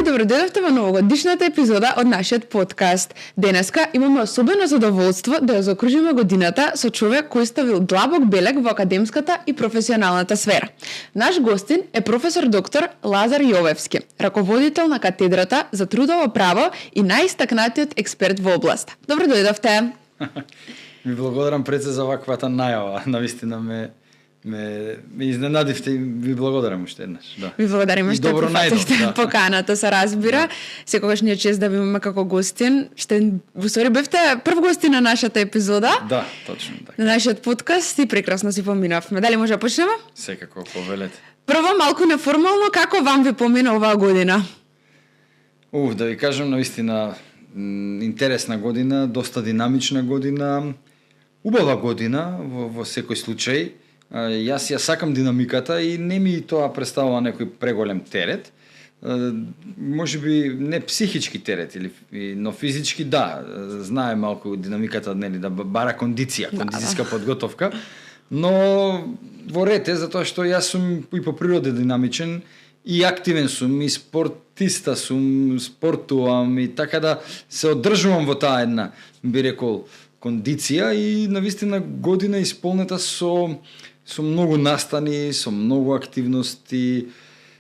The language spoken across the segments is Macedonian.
Добредојдовте во новогодишната епизода од нашиот подкаст. Денеска имаме особено задоволство да ја заокружиме годината со човек кој ставил длабок белег во академската и професионалната сфера. Наш гостин е професор доктор Лазар Јовевски, раководител на катедрата за трудово право и најистакнатиот експерт во област. Добредојдовте. Ми благодарам пред се за ваквата најава. Навистина ме изненадивте и ви благодарам уште еднаш. Да. Ви благодариме што прифативте поканата, се разбира. Секогаш ни е чест да ви имаме како гостин. Во бевте прв гостин на нашата епизода. Да, точно така. На нашиот подкаст и прекрасно си поминавме. Дали може да почнеме? Секако, повелете. Прво, малку неформално, како вам ви помина оваа година? Да ви кажам, навистина интересна година, доста динамична година, убава година во секој случај. Јас ја сакам динамиката и не ми тоа представува некој преголем терет. Може би не психички терет, но физички да. Знае малку динамиката, нели, да бара кондициска подготовка. Но во ред е, затоа што јас сум и по природа динамичен и активен сум, и спортиста сум, спортувам и така да се одржувам во таа една, би рекол, кондиција и навистина година исполнета со многу настани, со многу активности,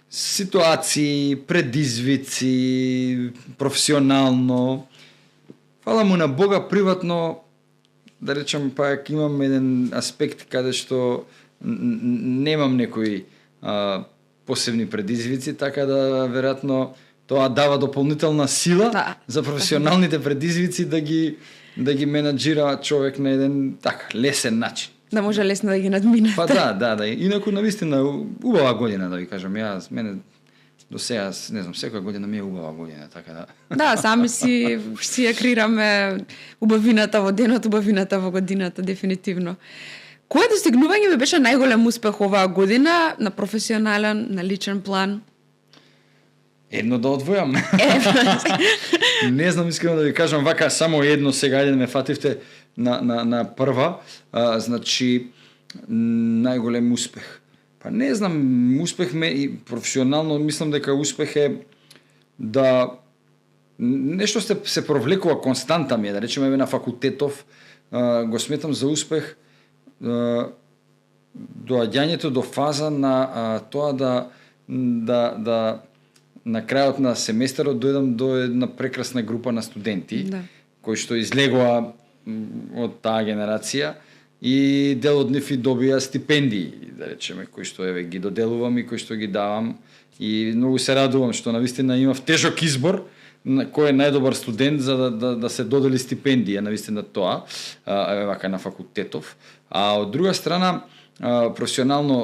ситуации, предизвици, професионално. Фала му на Бога, приватно, да речем, пак имам еден аспект каде што немам некои посебни предизвици, така да веројатно тоа дава дополнителна сила за професионалните предизвици да ги менаџира човек на еден така лесен начин. Да може лесно да ги надминете. Па да. Инаку навистина убава година, да ви кажам. Мене до сега, не знам, секоја година ми е убава година, така да. Да, сами си ја креираме убавината во денот, убавината во годината, дефинитивно. Кој достигнување ви беше најголем успех оваа година на професионален, на личен план? Едно да одвојам. Не знам, искрено да ви кажам, вака само едно сега, ме фативте на прва, значи најголем успех. Па не знам, успех и професионално мислам дека успех е да нешто се провлекува константа ми, да речеме на факултетов, го сметам за успех доаѓањето до фаза на тоа да на крајот на семестарот дојдам до една прекрасна група на студенти кои што излегоа од таа генерација и дел од нив и добија стипендии, да речеме, кои што ги доделувам и кои што ги давам и многу се радувам што навистина имав тежок избор на кој е најдобар студент за да се додели стипендија, навистина тоа, вака на факултетов. А од друга страна, професионално,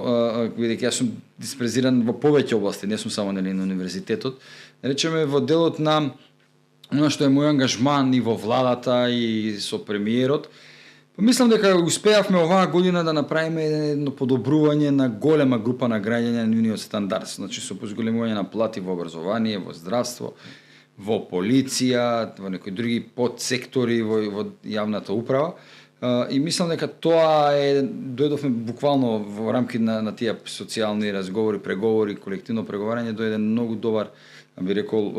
бидејќи јас сум диспрезиран во повеќе области, не сум само на универзитетот, речеме во делот на оно што е мој ангажман и во владата и со премиерот, мислам дека успеавме оваа година да направиме едно подобрување на голема група на граѓања на нивниот стандард, значи со позголемување на плати во образование, во здравство, во полиција, во некои други подсектори во јавната управа. И мислам дека тоа дојдовме буквално во рамки на тие социјални разговори, преговори, колективно преговарање до еден многу добар, би рекол,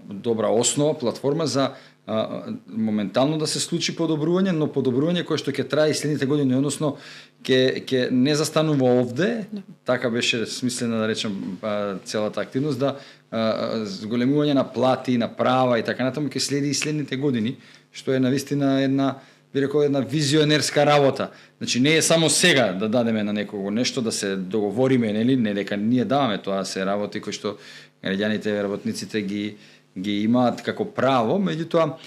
добра основа, платформа за моментално да се случи подобрување, но подобрување кое што ќе трае и следните години, односно ќе не застанува овде, така беше смислена да речем целата активност, да зголемување на плати, на права и така натаму ќе следи и следните години, што е навистина една, би рекол, една визионерска работа. Значи не е само сега да дадеме на некого нешто, да се договориме, нели, не дека ние даваме, тоа се работи кои што граѓаните, работниците ги имаат како право, меѓутоа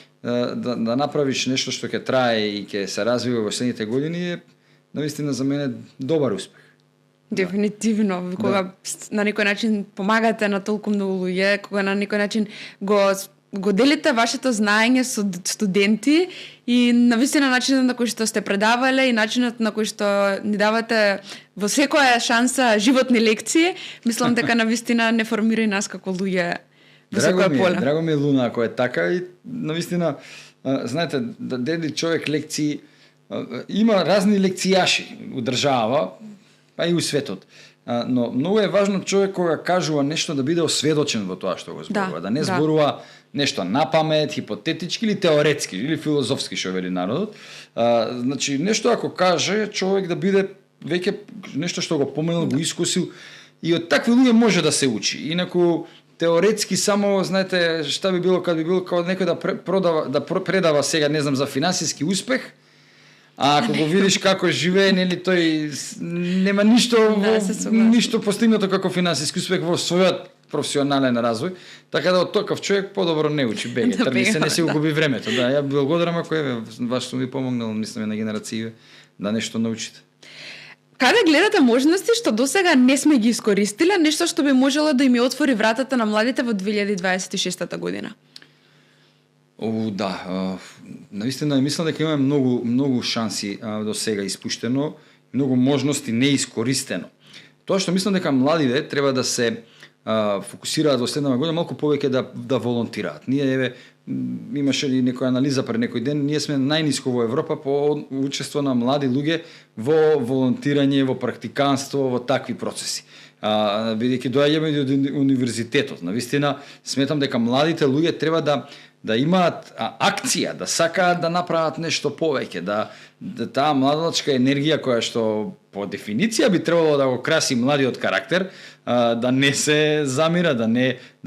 да направиш нешто што ќе трае и ќе се развива во следните години е навистина за мене добар успех. Дефинитивно, кога на некој начин помагате на толку многу луѓе, кога на некој начин го делите вашето знаење со студенти и навистина начинот на кој што сте предавале и начинот на кој што ни давате во секоја шанса животни лекции, мислам дека навистина не формира и нас како луѓе Драго ми е Луна ако е така и навистина знаете да дели човек лекции има разни лекцијаши у држава па и у светот. Но многу е важно човек кога кажува нешто да биде осведочен во тоа што го зборува, да не зборува нешто напамет, хипотетички или теоретски или филозофски што вели народот. Значи нешто ако каже човек да биде веќе нешто што го поминал, го искусил и од такви луѓе може да се учи. Инаку теоретски само знаете што би било кога некој да предава сега не знам за финансиски успех. А ако го видиш како живее, нели тој нема ништо постигнато како финансиски успех во својот професионален развој, така да од таков човек подобро не учи беге, трни се не си го губи времето. Да, ја благодарам ако ваш што ми помогнал, мислам на генерации да нешто научите. Каде гледате можности што досега не сме ги искористиле, нешто што би можело да им отвори вратата на младите во 2026 година? Да, навистина мислам дека имаме многу шанси до сега испуштено, многу можности неискористено. Тоа што мислам дека младите треба да се фокусираат во следната година малку повеќе да волонтираат. Ние имаше ли некоја анализа пред некој ден, ние сме најниско во Европа по учество на млади луѓе во волонтирање, во практиканство, во такви процеси. Бидејќи доаѓаме од универзитетот, навистина сметам дека младите луѓе треба да имаат акција, да сакаат да направат нешто повеќе, да таа младалачка енергија која што по дефиниција би требало да го краси младиот карактер, да не се замира, да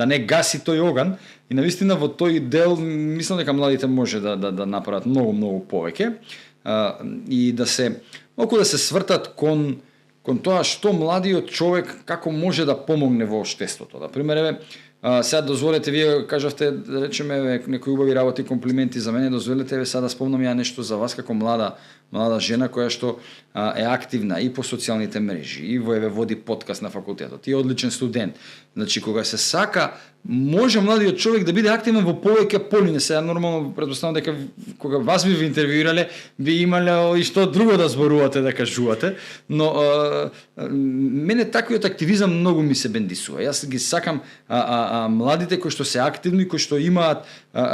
не гаси тој оган. И навистина во тој дел мислам дека младите може да направат многу повеќе и да се малку да се свртат кон тоа што младиот човек како може да помогне во општеството. Например, сега дозволете, вие кажавте, да речеме, некои убави работи, комплименти за мене, дозволете сега да спомнам ја нешто за вас како млада жена која што е активна и по социјалните мрежи, и води подкаст на факултетот, и одличен студент. Значи, кога се сака, може младиот човек да биде активен во повеќе полине. Сега нормално претпоставам дека кога вас би ви интервјуирале, би имале и што друго да зборувате, да кажувате, но мене таквиот активизам многу ми се бендисува. Јас ги сакам младите кои што се активни, кои што имаат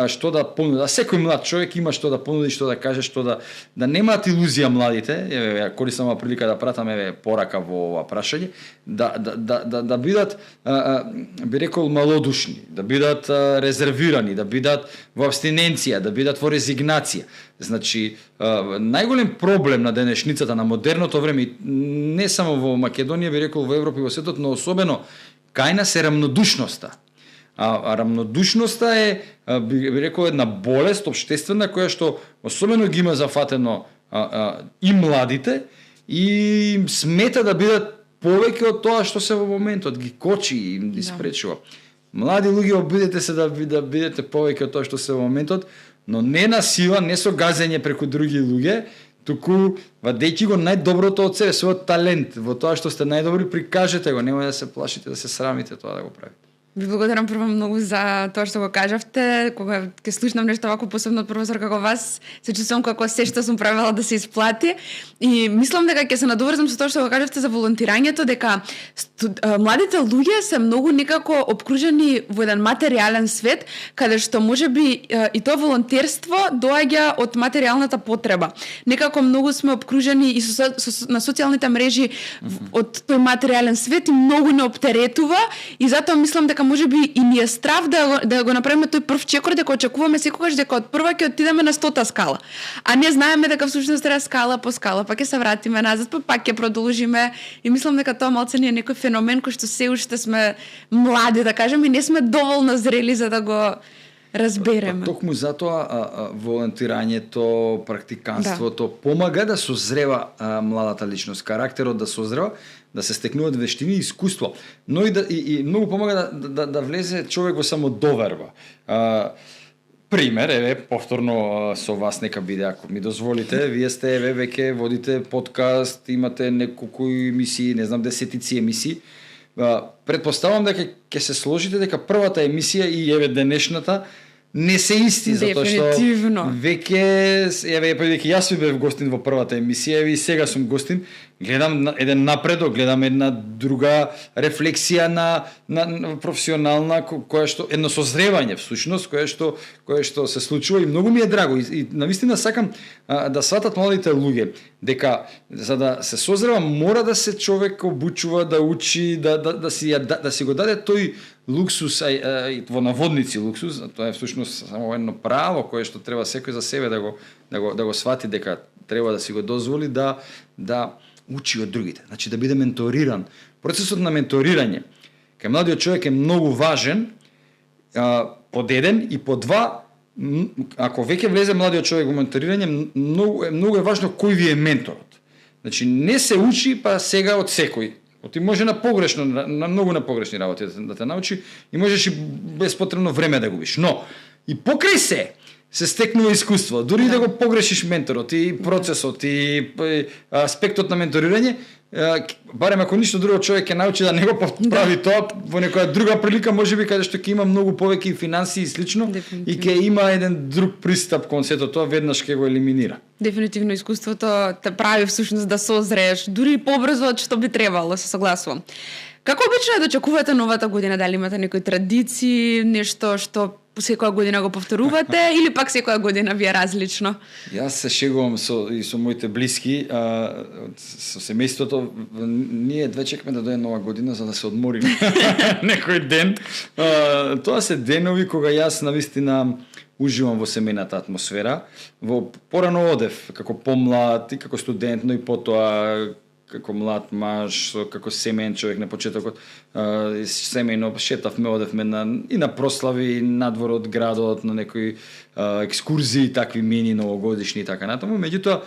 што да понудат. Секој млад човек има што да понуди, што да каже, што да немаат илузија младите. Еве, користам ова прилика да пратам порака во ова прашање, да бидат би рекол малодушни, да бидат резервирани, да бидат во абстиненција, да бидат во резигнација. Значи, најголем проблем на денешницата, на модерното време, не само во Македонија, би рекол во Европа и во светот, но особено кај нас е рамнодушноста. А рамнодушноста е, би рекол, една болест општествена која што особено ги има зафатено и младите и им смета да бидат повеќе од тоа што се во моментот, ги кочи и им ги спречува. Млади луѓе, обидете се да бидете повеќе од тоа што се во моментот, но не на сила, не со газење преку други луѓе, туку вадејќи го најдоброто од себе, својот талент, во тоа што сте најдобри, прикажете го, немој да се плашите, да се срамите тоа да го правите. Ви благодарам прво многу за тоа што го кажавте. Кога ќе слушнам нешто вако посебно од професор како вас, се чувствувам како се што сум правела да се исплати. И мислам дека ќе се надоврзам со тоа што го кажавте за волонтирањето, дека младите луѓе се многу некако обкружени во еден материјален свет, каде што можеби и тоа волонтерство доаѓа од материјалната потреба. Некако многу сме обкружени и на социјалните мрежи од тој материјален свет и многу не оптеретува и затоа мислам дека можеби и ни е страв да го направиме тој прв чекор, дека очекуваме секогаш дека од прва ќе отидеме на 100-та скала. А не знаеме дека всушност треба скала по скала, па ќе се вратиме назад, па пак ќе продолжиме. И мислам дека тоа малце ни е некој феномен кој што се уште сме млади, да кажеме, и не сме доволно зрели за да го разбереме. Токму затоа волонтирањето, практиканството помага да созрева младата личност, карактерот да созрева, да се стекнуваат вештини и искуство, но и многу помага да влезе човек во самодоверба. Пример, повторно со вас нека биде, ако ми дозволите, вие сте веќе водите подкаст, имате неколку емисии, не знам, десетици емисии. Предпоставам дека ќе се сложите дека првата емисија и денешната не се исти, затоа што веќе јас ви бев гостин во првата емисија, и сега сум гостин, гледам еден напредок, гледам една друга рефлексија на професионална, која што едно созревање всушност, кое што се случува, и многу ми е драго, и навистина сакам да сватат младите луѓе дека за да се созрева мора да се човек обучува, да учи, да си го даде тој луксус, во наводници луксус, тоа е всушност само едно право кое што треба секој за себе да го свати, дека треба да си го дозволи да учи од другите, значи да биде менториран. Процесот на менторирање кај младиот човек е многу важен, под еден, и под два, ако веќе влезе младиот човек во менторирање, многу е важно кој ви е менторот. Значи не се учи па сега од секој. Ти може на многу на погрешни работи да те научи, и можеш и без потребно време да губиш. Но и покрај се стекнува искуство. Дури да го погрешиш менторот и процесот и аспектот на менторирање, барем ако ништо друго човек ќе научи да не го прави тоа во некоја друга прилика, можеби каде што ќе има многу повеќе финансии и слично, и ќе има еден друг пристап кон сето тоа, веднаш ќе го елиминира. Дефинитивно искуството те прави всушност да созрееш, дури побрзо од што би требало, се согласувам. Како обично да очекувате новата година? Дали имате некои традиции, нешто што секоја година го повторувате или пак секоја година ви е различно? Јас се шегувам со моите блиски, со семејството. Ние две чекаме да дојде нова година за да се одмориме некој ден. Тоа се денови кога јас навистина уживам во семејната атмосфера. Порано одев како помлад и како студент, но и потоа како млад маж, како семеен човек на почетокот, семејно шетавме, одевме и на прослави, и надвор од градот, на некои екскурзии, такви мини, новогодишни и така натаму. Меѓутоа,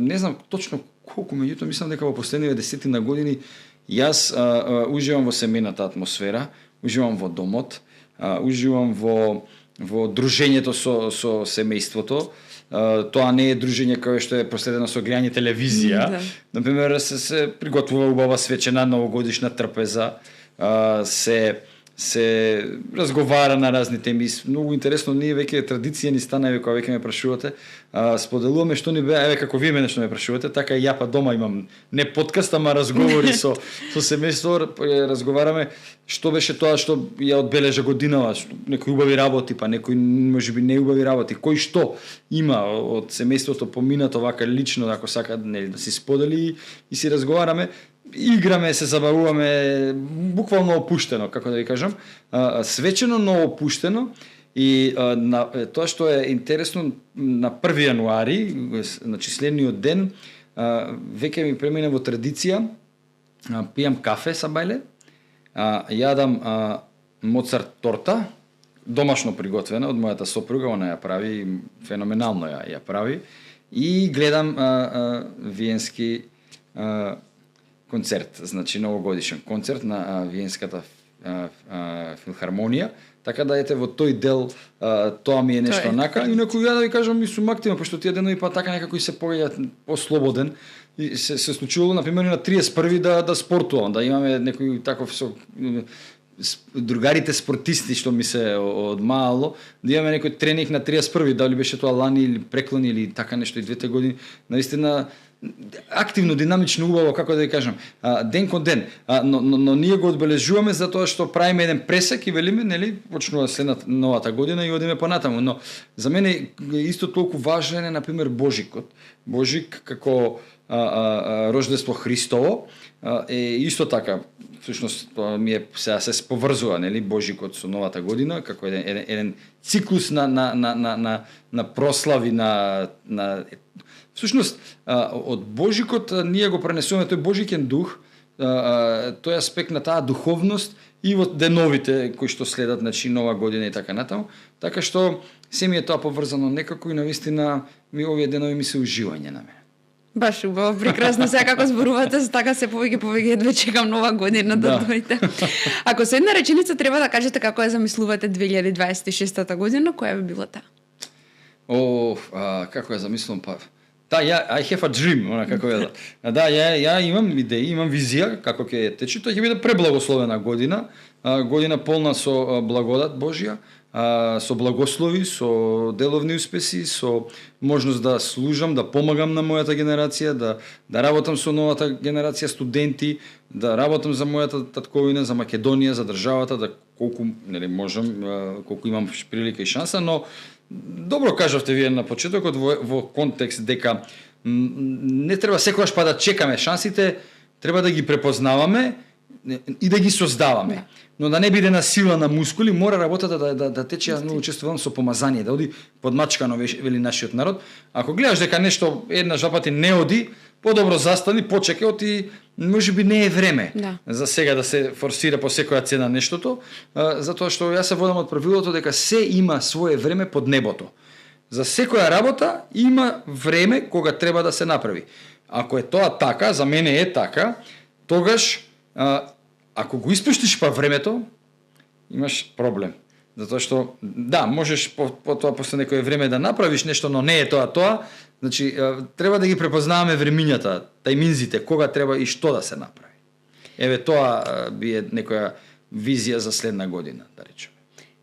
не знам точно колку, меѓутоа мислам дека во последниве 10 години јас уживам во семејната атмосфера, уживам во домот, уживам во дружењето со семејството. Тоа не е дружење кое што е проследено со гледање телевизија. Например, се приготвува убава свечена новогодишна трпеза, се разговара на разни теми. Многу интересно, ние веќе традиција ни стана, кога веќе ме прашувате, споделуваме што ни бе, како вие мене што ме прашувате, така и ја па дома имам не подкаст, ама разговори со семејство, разговараме што беше тоа што ја одбележа годинава, некои убави работи, па некои можеби не убави работи, кој што има од семејството поминато вака лично, ако сака да си сподели и си разговараме. Играме, се забавуваме, буквално опуштено, како да ви кажам, свечено, но опуштено. И тоа што е интересно, на 1 јануари, значи следниот ден, веќе ми премина во традиција, пијам кафе са бајле, јадам Моцарт торта, домашно приготвена од мојата сопруга, она ја прави, феноменално ја прави, и гледам виенски концерт, значи новогодишен концерт на Виенската филхармонија, така да ете во тој дел тоа ми е нешто онака, и некој ја да ви кажам и сум активен, пошто тие денови па така некако и се погаѓа послободен, и се случувало например на 31 да спортувам, да имаме некој таков со другарите спортисти што ми се од мало, да имаме некој тренинг на 31, дали беше тоа лани или преклани или така нешто и двете години, наистина активно, динамично, убаво, како да ви кажам, ден кон ден, но ние го одбележуваме затоа што правиме еден пресек и велиме, нели, почнува следната новата година и одиме понатаму, но за мене исто толку важен е например Божикот. Божик како рождество Христово е исто така, всушност ми е сега се поврзува, нели, Божикот со новата година како еден циклус на прослави на всушност од Божикот ние го пренесуваме тој божикен дух, тој аспект на таа духовност и во деновите кои што следат, значи нова година и така натаму, така што се ми е тоа поврзано некако и навистина ми овие денови ми се уживање на мене. Баш убаво, прекрасно, сега како зборувате, така се повеќе едва чекам нова година да дојде. Ако со една реченица треба да кажете како ја замислувате 2026 година, која би била таа? Како ја замислувам, па I have a dream, она како е. Ја имам идеи, имам визија како ќе тече, тоа ќе биде преблагословена година, година полна со благодат Божја, со благослови, со деловни успеси, со можност да служам, да помагам на мојата генерација, да работам со новата генерација студенти, да работам за мојата татковина, за Македонија, за државата, да колку можам, колку имам прилика и шанса, но добро кажавте вие на почетокот во контекст дека не треба секогаш па да чекаме шансите, треба да ги препознаваме и да ги создаваме. Но да не биде на сила на мускули, мора работата да тече, јас многу често со помазание, да оди подмачкано, вели нашиот народ. Ако гледаш дека нешто еднаш два пати не оди, подобро застани, почекај, оти можеби не е време за сега да се форсира по секоја цена нештото, затоа што јас се водам од правилото дека се има свое време под небото. За секоја работа има време кога треба да се направи. Ако е тоа така, за мене е така, тогаш ако го испуштиш па времето, имаш проблем. Затоа што, да, можеш по тоа после некое време да направиш нешто, но не е тоа. Значи, треба да ги препознаваме времињата, тајминзите, кога треба и што да се направи. Еве, тоа би е некоја визија за следна година, да речеме.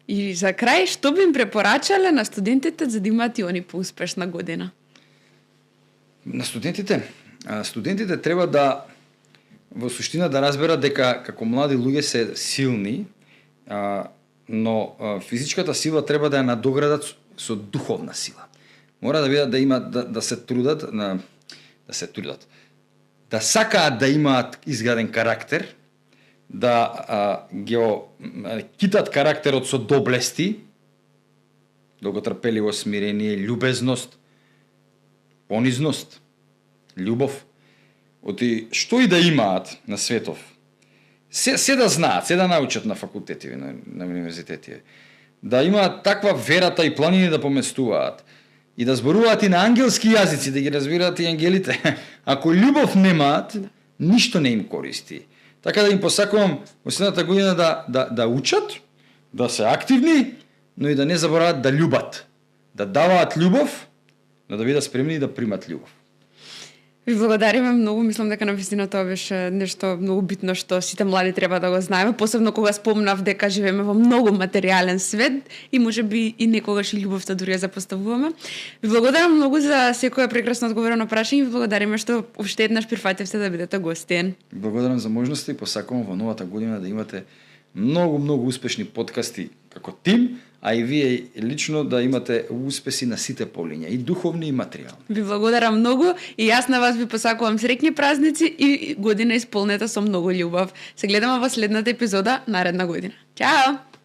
И за крај, што би им препорачале на студентите за да имаат и они поуспешна година? На студентите? Студентите треба да во суштина да разберат дека како млади луѓе се силни, но физичката сила треба да ја надоградат со духовна сила. Мора да видат да се трудат, да сакаат да имаат изграден карактер, да го китат карактерот со доблести, долготрпеливост, смирение, љубезност, понизност, љубов. Оти што и да имаат на светов, се да знаат, се да научат на факултетиви, на универзитети, да имаат таква верата и планини да поместуваат, и да зборуваат и на ангелски јазици, да ги разбираат и ангелите. Ако љубов немаат, ништо не им користи. Така да им посакувам во следната година да учат, да се активни, но и да не заборават да љубат, да даваат љубов, но да бидат спремни да примат љубов. Ви благодариме многу, мислам дека навистина тоа беше нешто многу битно што сите млади треба да го знаеме, посебно кога спомнав дека живееме во многу материјален свет и можеби и некогаш и љубовта дури ја запоставуваме. Ви благодарам многу за секоја прекрасно одговорено прашање и ви благодариме што уште еднаш прифативте да бидете гостин. Благодарам за можноста и посакувам во новата година да имате многу успешни подкасти како тим, а и вие лично да имате успеси на сите полиња, и духовни и материјални. Ви благодарам многу и јас на вас ви посакувам среќни празници и година исполнета со многу љубов. Се гледаме во следната епизода наредна година. Чао!